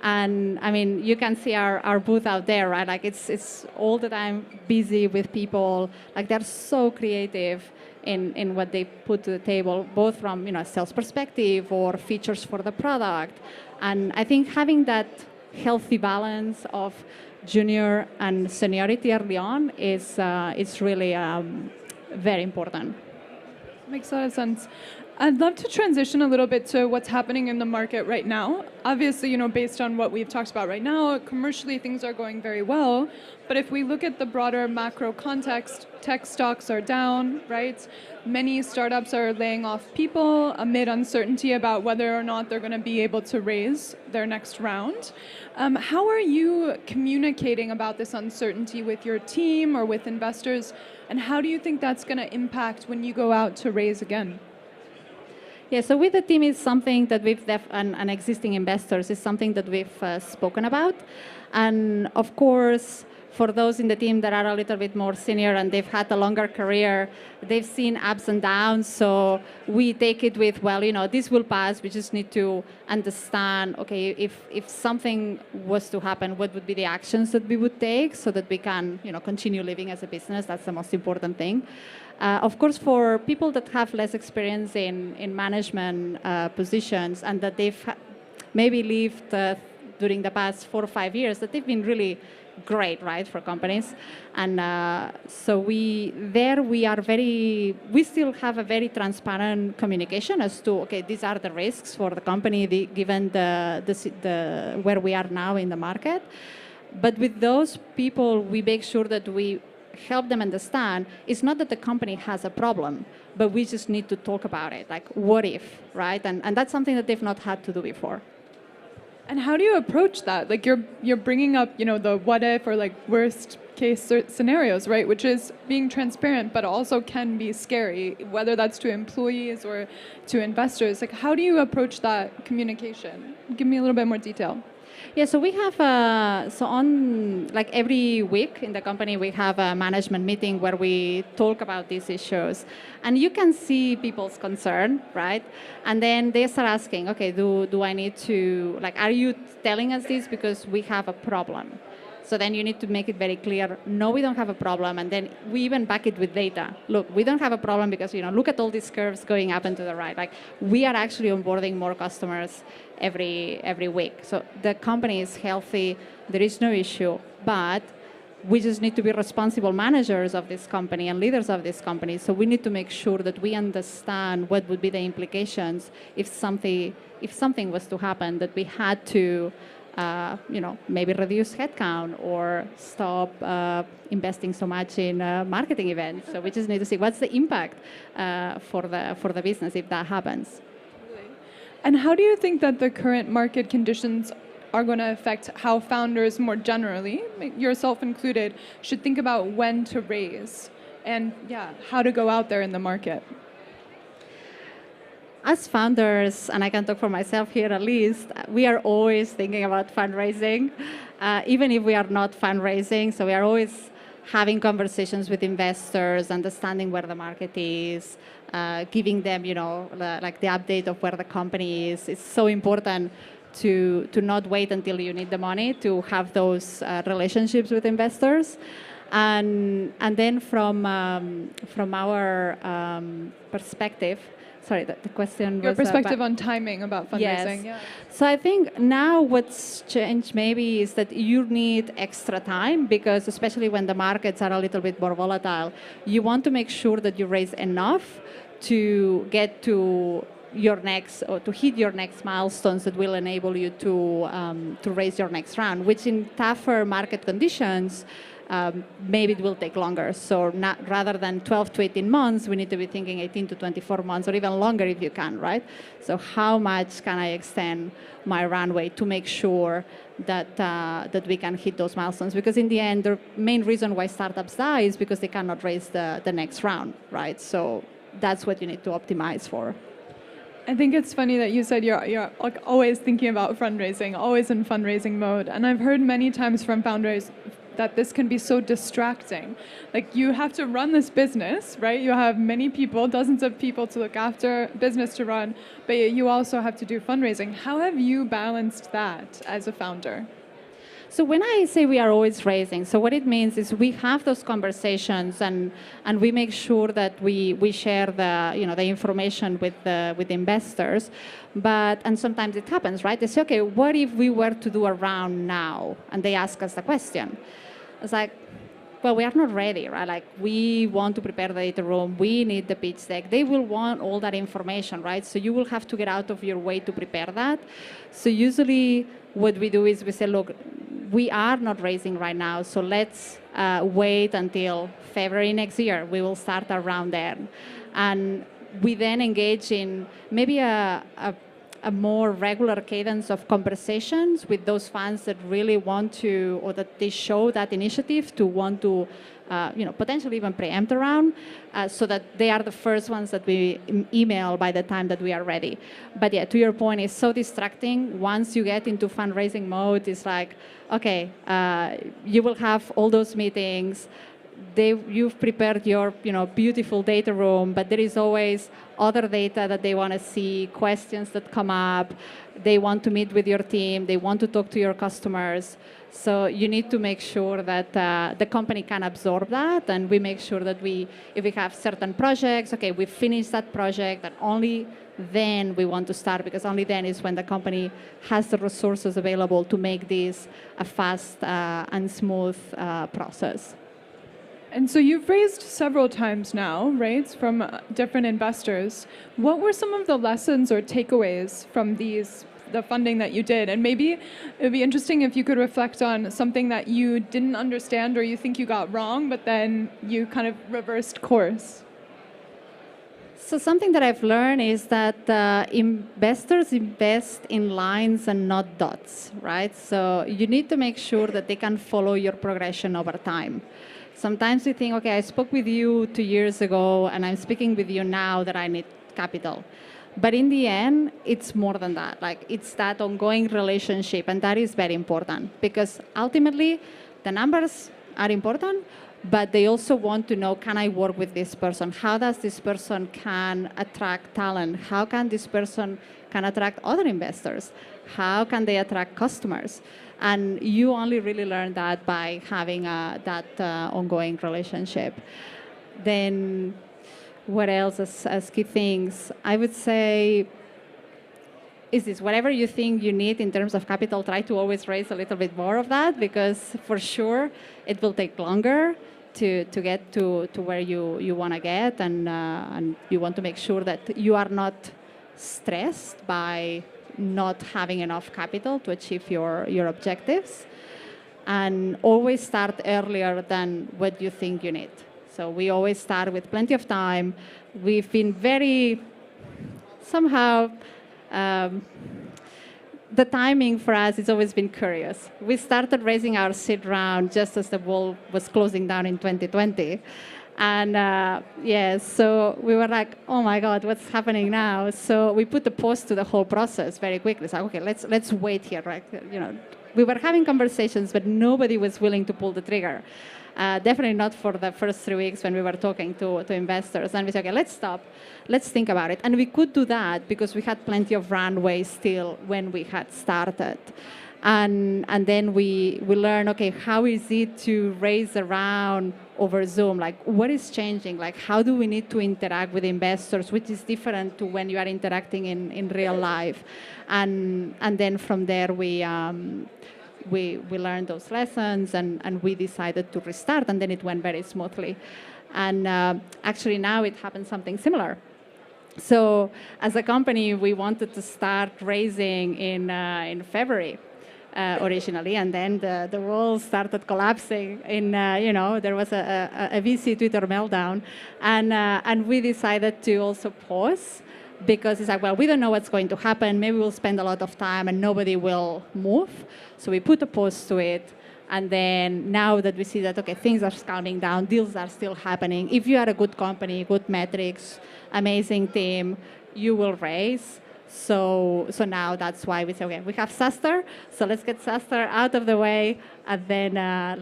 And I mean, you can see our booth out there, right? Like it's all the time busy with people. Like they're so creative in what they put to the table, both from a sales perspective or features for the product. And I think having that healthy balance of junior and seniority early on is really very important. Makes a lot of sense. I'd love to transition a little bit to what's happening in the market right now. Obviously, based on what we've talked about right now, commercially things are going very well. But if we look at the broader macro context, tech stocks are down, right? Many startups are laying off people amid uncertainty about whether or not they're going to be able to raise their next round. How are you communicating about this uncertainty with your team or with investors? And how do you think that's going to impact when you go out to raise again? Yeah, so with the team is something that and existing investors is something that we've spoken about. And of course, for those in the team that are a little bit more senior and they've had a longer career, they've seen ups and downs. So we take it with, well, this will pass. We just need to understand, okay, if something was to happen, what would be the actions that we would take so that we can, continue living as a business. That's the most important thing. Of course, for people that have less experience in management positions and that they've maybe lived during the past 4 or 5 years, that they've been really great, right, for companies. And so we still have a very transparent communication as to, okay, these are the risks for the company given the where we are now in the market. But with those people, we make sure that we help them understand it's not that the company has a problem, but we just need to talk about it. Like, what if, right? And that's something that they've not had to do before. And how do you approach that? Like you're bringing up, the what if or like worst case scenarios, right? Which is being transparent, but also can be scary, whether that's to employees or to investors. Like, how do you approach that communication? Give me a little bit more detail. Yeah, so we have, every week in the company, we have a management meeting where we talk about these issues. And you can see people's concern, right? And then they start asking, okay, do I need to, are you telling us this because we have a problem? So then you need to make it very clear, no, we don't have a problem. And then we even back it with data. Look, we don't have a problem because, look at all these curves going up and to the right. Like, we are actually onboarding more customers every week. So the company is healthy. There is no issue. But we just need to be responsible managers of this company and leaders of this company. So we need to make sure that we understand what would be the implications if something was to happen, that we had to maybe reduce headcount or stop investing so much in marketing events. So we just need to see what's the impact for the business if that happens. And how do you think that the current market conditions are going to affect how founders more generally, yourself included, should think about when to raise and how to go out there in the market? As founders, and I can talk for myself here at least, we are always thinking about fundraising, even if we are not fundraising. So we are always having conversations with investors, understanding where the market is, giving them, the update of where the company is. It's so important to not wait until you need the money to have those relationships with investors. And then from our perspective, sorry, the question was... Your perspective on timing about fundraising. Yes. Yeah. So I think now what's changed maybe is that you need extra time because especially when the markets are a little bit more volatile, you want to make sure that you raise enough to get to your next or to hit your next milestones that will enable you to raise your next round, which in tougher market conditions, maybe it will take longer. So rather than 12 to 18 months, we need to be thinking 18 to 24 months or even longer if you can, right? So how much can I extend my runway to make sure that we can hit those milestones? Because in the end, the main reason why startups die is because they cannot raise the next round, right? So that's what you need to optimize for. I think it's funny that you said you're like always thinking about fundraising, always in fundraising mode. And I've heard many times from that this can be so distracting. Like you have to run this business, right? You have many people, dozens of people to look after, business to run, but you also have to do fundraising. How have you balanced that as a founder? So when I say we are always raising, so what it means is we have those conversations and we make sure that we share the information with the investors, and sometimes it happens, right? They say, okay, what if we were to do a round now? And they ask us the question. It's like, well, we are not ready, right? Like we want to prepare the data room, we need the pitch deck. They will want all that information, right? So you will have to get out of your way to prepare that. So usually what we do is we say, look, we are not raising right now, so let's wait until February next year. We will start around then. And we then engage in maybe a more regular cadence of conversations with those funds that really want to, or that they show that initiative to want to, potentially even preempt around, so that they are the first ones that we email by the time that we are ready. But yeah, to your point, it's so distracting. Once you get into fundraising mode, it's like, okay, you will have all those meetings. You've prepared your beautiful data room, but there is always other data that they want to see, questions that come up. They want to meet with your team. They want to talk to your customers. So you need to make sure that the company can absorb that, and we make sure that if we have certain projects, okay, we finish that project, and only then we want to start, because only then is when the company has the resources available to make this a fast and smooth process. And so you've raised several times now, right, from different investors. What were some of the lessons or takeaways from the funding that you did? And maybe it would be interesting if you could reflect on something that you didn't understand or you think you got wrong, but then you kind of reversed course. So something that I've learned is that investors invest in lines and not dots, right? So you need to make sure that they can follow your progression over time. Sometimes we think, okay, I spoke with you 2 years ago, and I'm speaking with you now that I need capital. But in the end, it's more than that. Like, it's that ongoing relationship, and that is very important, because ultimately, the numbers are important, but they also want to know, can I work with this person? How does this person can attract talent? How can this person can attract other investors? How can they attract customers? And you only really learn that by having that ongoing relationship. Then what else as key things? I would say is this, whatever you think you need in terms of capital, try to always raise a little bit more of that, because for sure it will take longer to get to where you want to get, and you want to make sure that you are not stressed by not having enough capital to achieve your objectives, and always start earlier than what you think you need. So we always start with plenty of time. We've been very, somehow, the timing for us has always been curious. We started raising our seed round just as the world was closing down in 2020. And so we were like, oh my God, what's happening now? So we put a pause to the whole process very quickly. It's like, okay, let's wait here, right? We were having conversations, but nobody was willing to pull the trigger. Definitely not for the first 3 weeks when we were talking to investors. And we said, okay, let's stop. Let's think about it. And we could do that because we had plenty of runway still when we had started. And then we learned, okay, how is it to raise a round over Zoom? Like, what is changing? Like, how do we need to interact with investors, which is different to when you are interacting in real life? And then from there, we learned those lessons, and we decided to restart, and then it went very smoothly. And actually now it happened something similar. So as a company, we wanted to start raising in February. Originally, and then the world started collapsing. There was a VC Twitter meltdown, and we decided to also pause, because it's like, well, we don't know what's going to happen. Maybe we'll spend a lot of time and nobody will move. So we put a pause to it, and then now that we see that, okay, things are calming down, deals are still happening. If you are a good company, good metrics, amazing team, you will raise. So now that's why we say, okay, we have SaaStr, so let's get SaaStr out of the way, and then let's